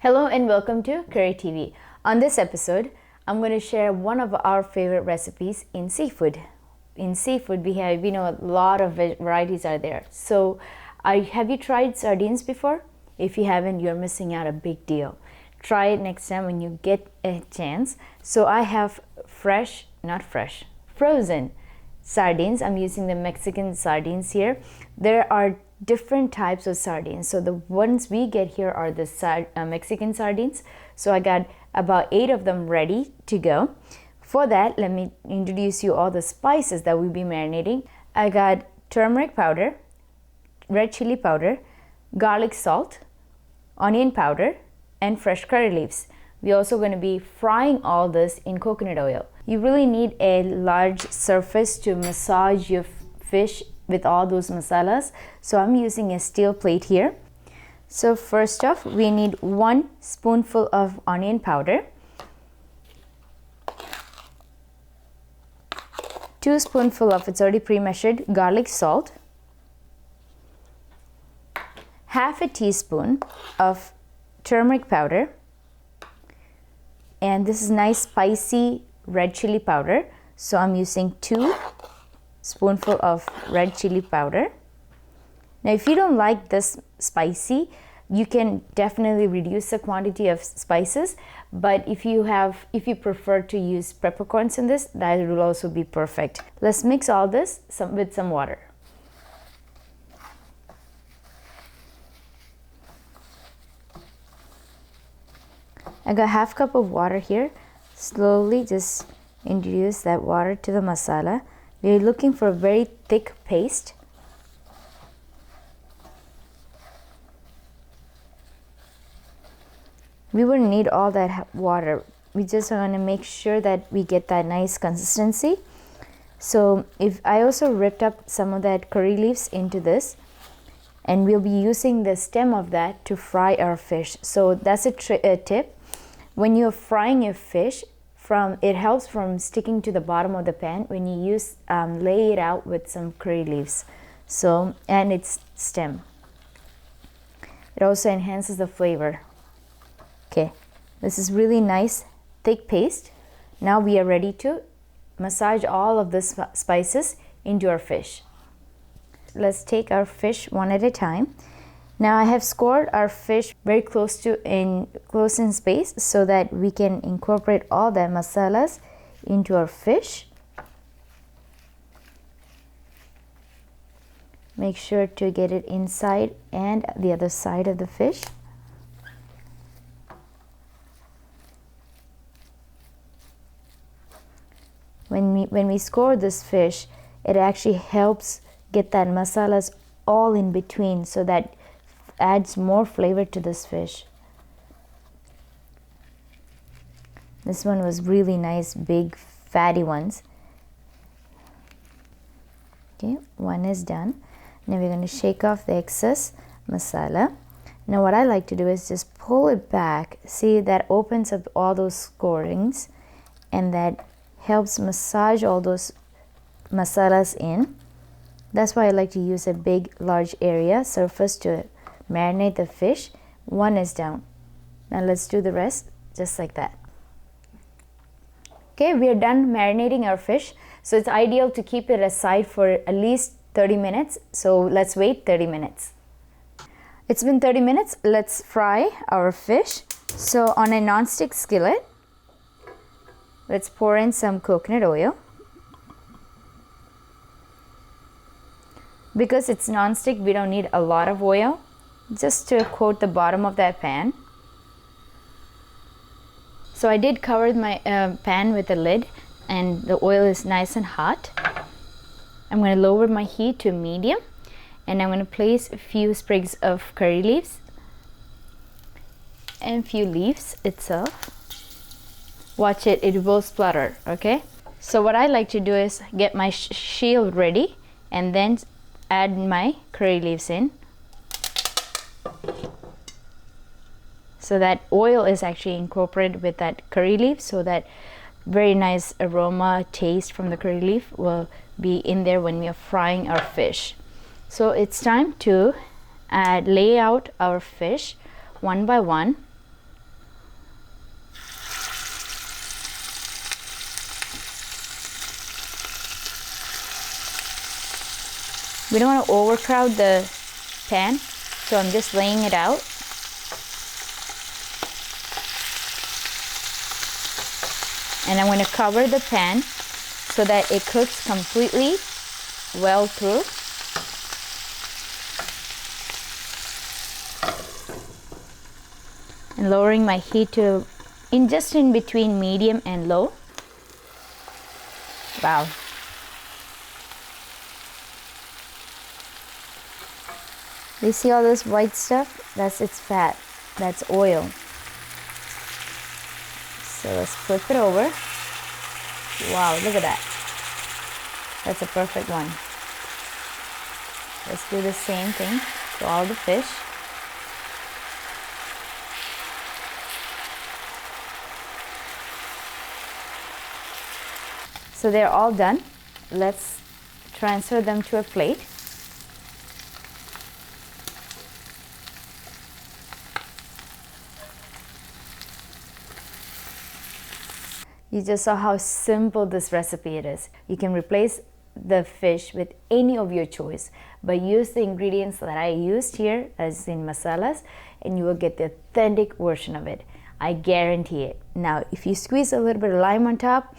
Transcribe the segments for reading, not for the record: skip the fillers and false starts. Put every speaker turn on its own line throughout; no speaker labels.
Hello and welcome to Curry TV. On this episode, I'm going to share one of our favorite recipes in seafood. In seafood, we know a lot of varieties are there. So, have you tried sardines before? If you haven't, you're missing out a big deal. Try it next time when you get a chance. So I have frozen sardines. I'm using the Mexican sardines here. There are different types of sardines. So the ones we get here are the Mexican sardines. So I got about 8 of them ready to go. For that, let me introduce you all the spices that we'll be marinating. I got turmeric powder, red chili powder, garlic salt, onion powder, and fresh curry leaves. We're also going to be frying all this in coconut oil. You really need a large surface to massage your fish with all those masalas. So I'm using a steel plate here. So first off, we need 1 spoonful of onion powder, 2 spoonful of, it's already pre-measured, garlic salt, half a teaspoon of turmeric powder, and this is nice spicy red chili powder. So I'm using 2 spoonful of red chili powder. Now if you don't like this spicy, you can definitely reduce the quantity of spices, but if you prefer to use peppercorns in this, that will also be perfect. Let's mix all this with some water. I got half cup of water here. Slowly just introduce that water to the masala. We're looking for a very thick paste. We wouldn't need all that water. We just want to make sure that we get that nice consistency. So I also ripped up some of that curry leaves into this, and we'll be using the stem of that to fry our fish. So that's a tip. When you're frying your fish, it helps from sticking to the bottom of the pan when you lay it out with some curry leaves. So, and its stem. It also enhances the flavor. Okay, this is really nice thick paste. Now we are ready to massage all of the spices into our fish. Let's take our fish one at a time. Now I have scored our fish very close in space so that we can incorporate all the masalas into our fish. Make sure to get it inside and the other side of the fish. When we score this fish, it actually helps get that masalas all in between, so that adds more flavor to this fish. This one was really nice, big fatty ones. Okay, one is done. Now we're going to shake off the excess masala. Now what I like to do is just pull it back. See, that opens up all those scorings, and that helps massage all those masalas in. That's why I like to use a big large area surface to marinate the fish. One is down. Now let's do the rest just like that. Okay, we are done marinating our fish. So it's ideal to keep it aside for at least 30 minutes. So let's wait 30 minutes. It's been 30 minutes. Let's fry our fish. So on a non-stick skillet, let's pour in some coconut oil. Because it's non-stick, we don't need a lot of oil, just to coat the bottom of that pan. So I did cover my pan with a lid, and the oil is nice and hot. I'm going to lower my heat to medium, and I'm going to place a few sprigs of curry leaves and a few leaves itself. Watch it, it will splutter, okay? So what I like to do is get my shield ready and then add my curry leaves in. So that oil is actually incorporated with that curry leaf, so that very nice aroma taste from the curry leaf will be in there when we are frying our fish. So it's time to lay out our fish one by one. We don't want to overcrowd the pan, so I'm just laying it out. And I'm going to cover the pan so that it cooks completely well through. And lowering my heat to just in between medium and low. Wow. You see all this white stuff? That's its fat. That's oil. So let's flip it over. Wow, look at that. That's a perfect one. Let's do the same thing to all the fish. So they're all done. Let's transfer them to a plate. You just saw how simple this recipe it is. You can replace the fish with any of your choice, but use the ingredients that I used here as in masalas, and you will get the authentic version of it. I guarantee it. Now, if you squeeze a little bit of lime on top,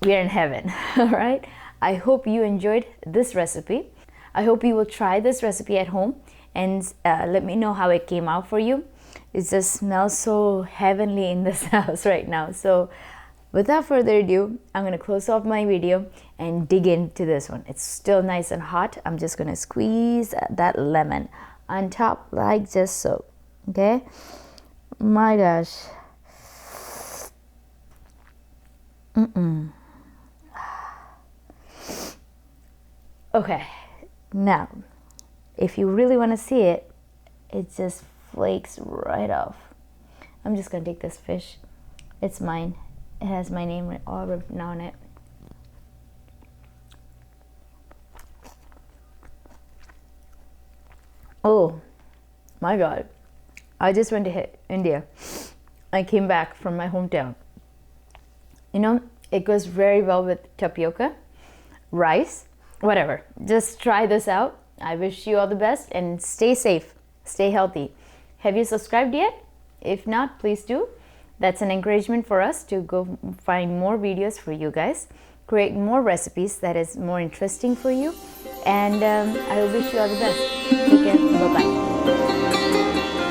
we are in heaven. All right. I hope you enjoyed this recipe. I hope you will try this recipe at home and let me know how it came out for you. It just smells so heavenly in this house right now. So without further ado, I'm going to close off my video and dig into this one. It's still nice and hot. I'm just going to squeeze that lemon on top like just so. Okay. My gosh. Okay, now, if you really want to see it, it just flakes right off. I'm just going to take this fish. It's mine. It has my name all written on it. Oh, my God. I just went to India. I came back from my hometown. You know, it goes very well with tapioca, rice, whatever. Just try this out. I wish you all the best and stay safe, stay healthy. Have you subscribed yet? If not, please do. That's an encouragement for us to go find more videos for you guys, create more recipes that is more interesting for you. And I wish you all the best. Take care. Bye-bye.